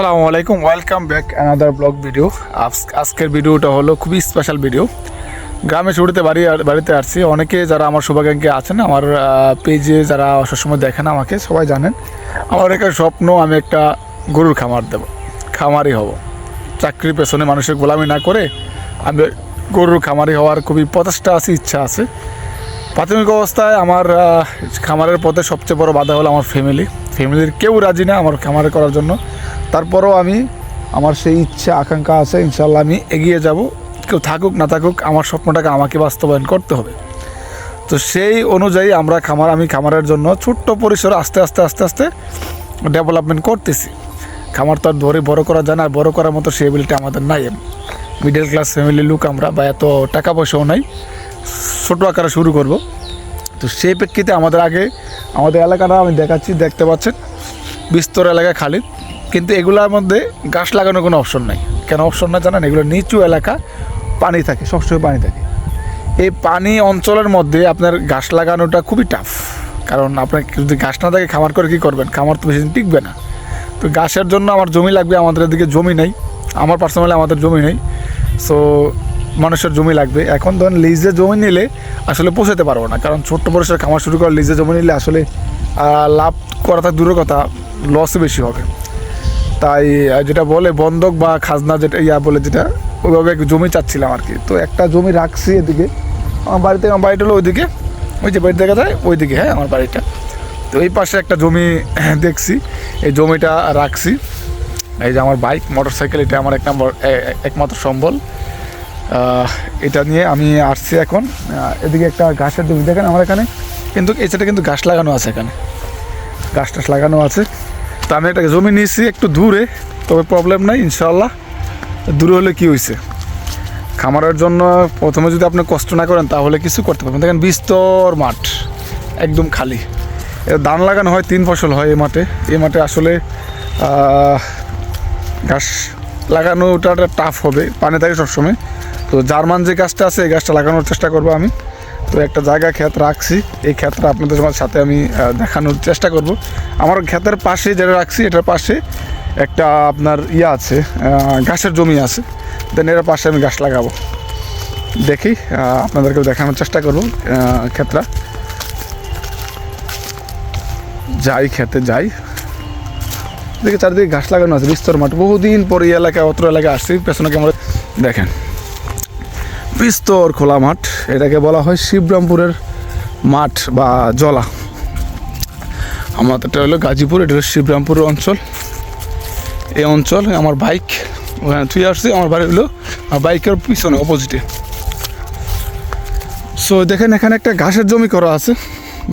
আসসালামু আলাইকুম, welcome back another blog video. আজকের ভিডিওটা হলো খুবই স্পেশাল ভিডিও। গ্রামে ছুটিতে বাড়িতে আসছি। অনেকে যারা আমার শুভাকাঙ্ক্ষী আছেন, আমার পেজে যারা সবসময় দেখেন আমাকে, সবাই জানেন আমার একটা স্বপ্ন, আমি একটা গরুর খামার দেব, খামারি হব। চাকরির পেছনে মানুষের গোলামি না করে আমি গরুর খামারি হওয়ার খুবই প্রচেষ্টা আছে, ইচ্ছা আছে। প্রাথমিক অবস্থায় আমার খামারের পথে সবচেয়ে বড় বাধা হলো আমার ফ্যামিলির কেউ রাজি না আমার খামারে করার জন্য। তারপরেও আমার সেই ইচ্ছা আকাঙ্ক্ষা আছে, ইনশাল্লাহ আমি এগিয়ে যাব। কেউ থাকুক না থাকুক, আমার স্বপ্নটাকে আমাকে বাস্তবায়ন করতে হবে। তো সেই অনুযায়ী আমি খামারের জন্য ছোট্ট পরিসরে আস্তে আস্তে ডেভেলপমেন্ট করতেছি। খামার তো আর ধরে বড় করা যায় না, বড় করার মতো সেই এবিলিটি আমাদের নাই। মিডল ক্লাস ফ্যামিলির লোক আমরা, বা এত টাকা পয়সাও নাই, ছোটো আকারে শুরু করব। তো সেই প্রেক্ষিতে আমাদের এলাকাটা আমি দেখতে পাচ্ছেন বিস্তর এলাকা খালি, কিন্তু এগুলোর মধ্যে গাছ লাগানোর কোনো অপশন নাই। কেন অপশন না জানেন? এগুলো নিচু এলাকা, পানি থাকে, সবসময় পানি থাকে। এই পানি অঞ্চলের মধ্যে আপনার গাছ লাগানোটা খুবই টাফ, কারণ আপনার যদি গাছ না থাকে খামার করে কী করবেন? খামার তো বেশি দিন টিকবে না। তো গাছের জন্য আমার জমি লাগবে, আমাদের এদিকে জমি নেই, আমার পার্সোনালি আমাদের জমি নেই। সো মানুষের জমি লাগবে। এখন ধরেন লিজে জমি নিলে আসলে পোষাতে পারবো না, কারণ ছোট্ট পরিসরে খামার শুরু করে লিজে জমি নিলে আসলে লাভ করাটা দূরের কথা, লসই বেশি হবে। তাই যেটা বলে বন্ধক বা খাজনা, যেটা যেটা ওইভাবে জমি চাচ্ছিলাম আর কি। তো একটা জমি রাখছি এদিকে, আমার বাড়িটা হলো ওইদিকে, ওই যে বাড়ি দেখা যায় ওইদিকে, হ্যাঁ আমার বাড়িটা। তো এই পাশে একটা জমি দেখছি, এই জমিটা রাখছি। এই যে আমার বাইক, মোটরসাইকেল, এটা আমার একমাত্র সম্বল। এটা নিয়ে আমি আসছি এখন। এদিকে একটা ঘাসের জমি দেখেন আমার এখানে, কিন্তু এছাড়া কিন্তু ঘাস লাগানো আছে, এখানে ঘাস টাস লাগানো আছে। তো আমি একটা জমি নিয়েছি একটু দূরে, তবে প্রবলেম নাই ইনশাল্লাহ। দূরে হলে কি হয়েছে, খামারের জন্য প্রথমে যদি আপনি কষ্ট না করেন তাহলে কিছু করতে পারবেন। দেখেন বিস্তর মাঠ, একদম খালি। ধান লাগানো হয়, 3 ফসল হয় এই মাঠে আসলে ঘাস লাগানোটা টাফ হবে, পানি থাকে সবসময়। তো জার্মান যে গাছটা আছে এই গাছটা লাগানোর চেষ্টা করবো আমি। তো একটা জায়গা ক্ষেত রাখছি, এই ক্ষেতটা আপনাদের সাথে আমি দেখানোর চেষ্টা করব। আমার ক্ষেতের পাশে যেটা রাখছি, এটার পাশে একটা আপনার আছে, ঘাসের জমি আছে। দেন এর পাশে আমি গাছ লাগাবো, দেখি আপনাদেরকেও দেখানোর চেষ্টা করব। ক্ষেতটা খেতে যাই, দেখি চারিদিকে ঘাস লাগানো আছে, বিস্তর মাঠ। বহুদিন পর এই এলাকায়, অত্র এলাকায় আসছি। পেছনে ক্যামেরা দেখেন, বিস্তর খোলা মাঠ। এটাকে বলা হয় শিবরামপুরের মাঠ বা জলা। আমাদেরটা হলো গাজীপুর, এটা হলো শিবরামপুরের অঞ্চল। এই অঞ্চল আমার বাইক ওখানে থুয়ে আসছি, আমার বাড়ি হলো আমার বাইকের পিছনে অপোজিটে। সো দেখেন এখানে একটা ঘাসের জমি করা আছে,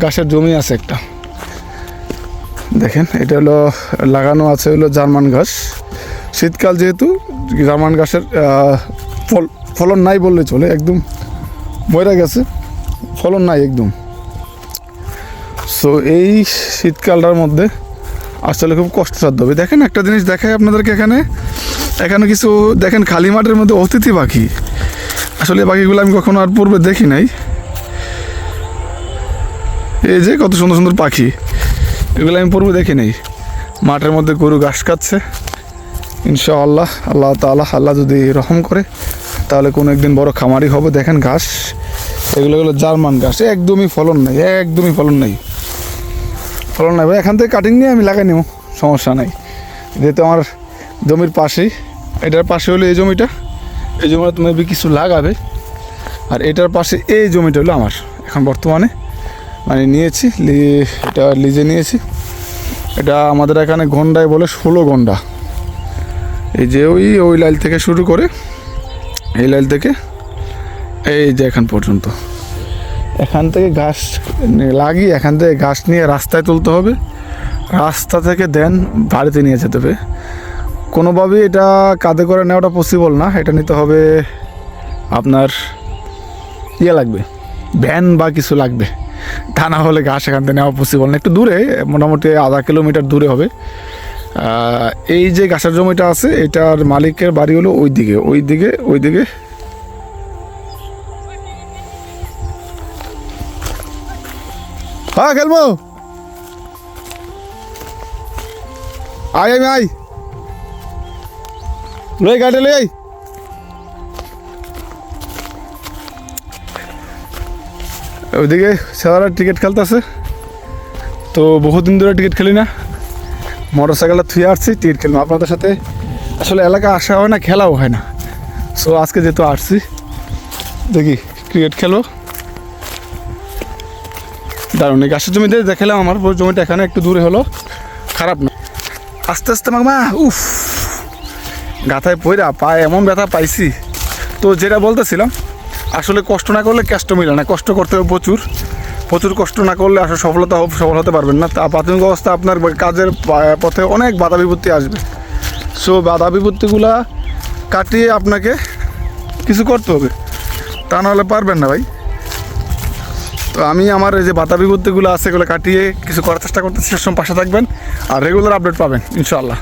ঘাসের জমি আছে একটা। দেখেন এটা হলো লাগানো আছে হলো জার্মান ঘাস। শীতকাল যেহেতু জার্মান ঘাসের ফলন নাই বললে চলে, একদম মরে গেছে, ফলন নাই একদম। সো এই শীতকালটার মধ্যে আসলে খুব কষ্টসাধ্য হবে। দেখেন একটা জিনিস দেখাই আপনাদেরকে, এখানে কিছু দেখেন খালি মাঠের মধ্যে অতিথি পাখি। আসলে এই পাখিগুলো আমি কখনো আর পূর্বে দেখি নাই। এই যে কত সুন্দর সুন্দর পাখি, এগুলো আমি পূর্বে দেখি নাই। মাঠের মধ্যে গরু ঘাস খাচ্ছে। ইনশাআল্লাহ আল্লাহ তাআলা, আল্লাহ যদি রহম করে তাহলে কোনো একদিন বড় খামারি হবে। দেখেন ঘাস, এগুলো হলো জার্মান ঘাস, একদমই ফলন নেই ভাই। এখান থেকে কাটিং নিয়ে আমি লাগাই নেব, সমস্যা নাই। যেহেতু আমার জমির পাশেই, এটার পাশে হলো এই জমিটা তুমি কিছু লাগাবে, আর এটার পাশে এই জমিটা হলো আমার এখন বর্তমানে নিয়েছি, এটা লিজে নিয়েছি। এটা আমাদের এখানে গন্ডায় বলে 16 গন্ডা। এই যে ওই লাইল থেকে শুরু করে এই লাইল থেকে এই যে এখান পর্যন্ত, এখান থেকে ঘাস লাগিয়ে এখান থেকে ঘাস নিয়ে রাস্তায় তুলতে হবে, রাস্তা থেকে দেন বাড়িতে নিয়ে যেতে হবে। কোনোভাবেই এটা কাঁধে করে নেওয়াটা পসিবল না, এটা নিতে হবে আপনার লাগবে, ভ্যান বা কিছু লাগবে। তা না হলে ঘাস এখান থেকে নেওয়া পসিবল না। একটু দূরে, মোটামুটি আধা কিলোমিটার দূরে হবে। এই যে ঘাসের জমিটা আছে, এটার মালিকের বাড়ি হলো ওইদিকে। হ্যাঁ খেলবো, আয়। লই গাড়ি লই ওইদিকে ছেলেরা টিকিট খেলতেছে, তো বহুদিন ধরে টিকিট খেলি না, মোটর সাইকেলটা থুয়ে আসছি টিকিট খেলবো আপনাদের সাথে। আসলে এলাকা আসা হয় না, খেলাও হয় না, সো আজকে যেহেতু আসছি দেখি ক্রিকেট খেলবো। দারুণ, এই গাছের জমিতে দেখালাম, আমার জমিটা এখানে একটু দূরে হলো, খারাপ না। আস্তে আস্তে মাগমা উফ, গাথায় পইরা পায়ে এমন ব্যথা পাইছি। তো যেটা বলতেছিলাম, আসলে কষ্ট না করলে কষ্ট মিলে না, কষ্ট করতে হবে প্রচুর, প্রচুর কষ্ট না করলে আসলে সফল হতে পারবেন না। তা প্রাথমিক অবস্থা আপনার কাজের পথে অনেক বাধা বিপত্তি আসবে, সো বাধা বিপত্তিগুলা কাটিয়ে আপনাকে কিছু করতে হবে, তা নাহলে পারবেন না ভাই। তো আমি আমার এই যে বাধা বিপত্তিগুলো আছে এগুলো কাটিয়ে কিছু করার চেষ্টা করতেছি, সবসময় পাশে থাকবেন আর রেগুলার আপডেট পাবেন ইনশাআল্লাহ।